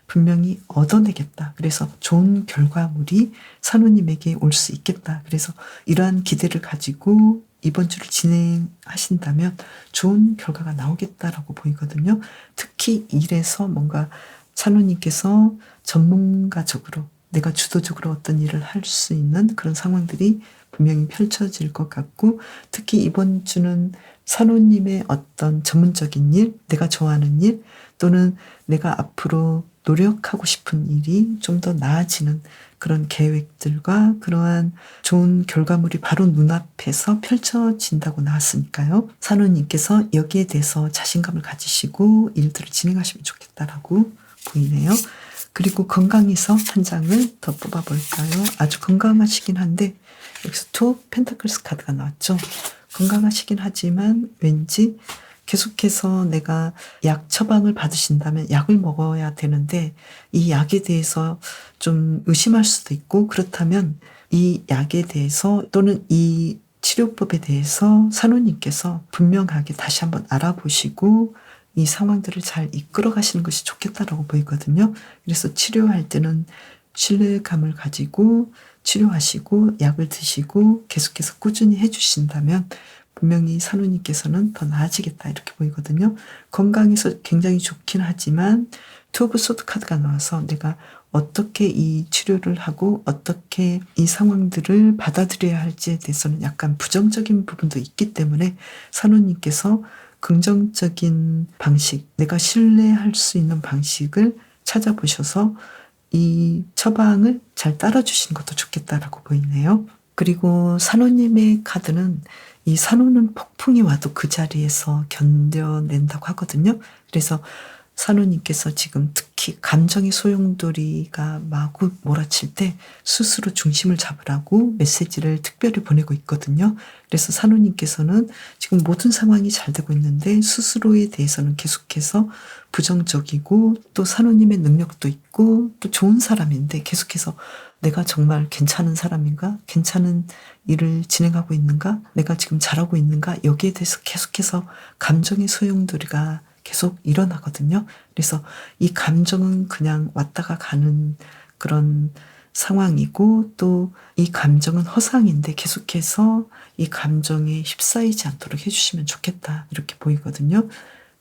분명히 얻어내겠다. 그래서 좋은 결과물이 산호님에게 올 수 있겠다. 그래서 이러한 기대를 가지고 이번 주를 진행하신다면 좋은 결과가 나오겠다라고 보이거든요. 특히 일에서 뭔가 산호님께서 전문가적으로 내가 주도적으로 어떤 일을 할 수 있는 그런 상황들이 분명히 펼쳐질 것 같고, 특히 이번 주는 산호님의 어떤 전문적인 일, 내가 좋아하는 일, 또는 내가 앞으로 노력하고 싶은 일이 좀 더 나아지는 그런 계획들과 그러한 좋은 결과물이 바로 눈앞에서 펼쳐진다고 나왔으니까요. 산호님께서 여기에 대해서 자신감을 가지시고 일들을 진행하시면 좋겠다라고 보이네요. 그리고 건강에서 한 장을 더 뽑아볼까요? 아주 건강하시긴 한데 여기서 투 펜타클스 카드가 나왔죠. 건강하시긴 하지만 왠지 계속해서 내가 약 처방을 받으신다면 약을 먹어야 되는데 이 약에 대해서 좀 의심할 수도 있고, 그렇다면 이 약에 대해서 또는 이 치료법에 대해서 산호님께서 분명하게 다시 한번 알아보시고 이 상황들을 잘 이끌어 가시는 것이 좋겠다라고 보이거든요. 그래서 치료할 때는 신뢰감을 가지고 치료하시고 약을 드시고 계속해서 꾸준히 해주신다면 분명히 산호님께서는 더 나아지겠다 이렇게 보이거든요. 건강에서 굉장히 좋긴 하지만 투 오브 소드 카드가 나와서 내가 어떻게 이 치료를 하고 어떻게 이 상황들을 받아들여야 할지에 대해서는 약간 부정적인 부분도 있기 때문에 산호님께서 긍정적인 방식, 내가 신뢰할 수 있는 방식을 찾아보셔서 이 처방을 잘 따라주시는 것도 좋겠다라고 보이네요. 그리고 산호님의 카드는 이 산호는 폭풍이 와도 그 자리에서 견뎌낸다고 하거든요. 그래서 산호님께서 지금 특히 감정의 소용돌이가 마구 몰아칠 때 스스로 중심을 잡으라고 메시지를 특별히 보내고 있거든요. 그래서 산호님께서는 지금 모든 상황이 잘 되고 있는데 스스로에 대해서는 계속해서 부정적이고 또 산호님의 능력도 있고 또 좋은 사람인데 계속해서 내가 정말 괜찮은 사람인가? 괜찮은 일을 진행하고 있는가? 내가 지금 잘하고 있는가? 여기에 대해서 계속해서 감정의 소용돌이가 계속 일어나거든요. 그래서 이 감정은 그냥 왔다가 가는 그런 상황이고 또 이 감정은 허상인데 계속해서 이 감정에 휩싸이지 않도록 해주시면 좋겠다. 이렇게 보이거든요.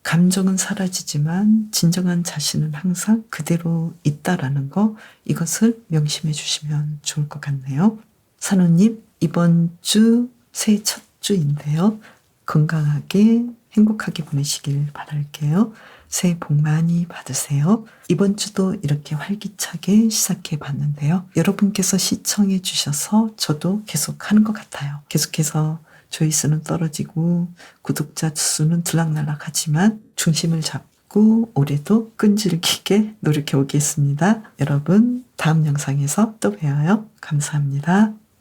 감정은 사라지지만 진정한 자신은 항상 그대로 있다라는 거, 이것을 명심해 주시면 좋을 것 같네요. 산호님, 이번 주 새해 첫 주인데요. 건강하게 행복하게 보내시길 바랄게요. 새해 복 많이 받으세요. 이번 주도 이렇게 활기차게 시작해 봤는데요. 여러분께서 시청해 주셔서 저도 계속 하는 것 같아요. 계속해서 조회수는 떨어지고 구독자 수는 들락날락하지만 중심을 잡고 올해도 끈질기게 노력해 오겠습니다. 여러분 다음 영상에서 또 봬요. 감사합니다.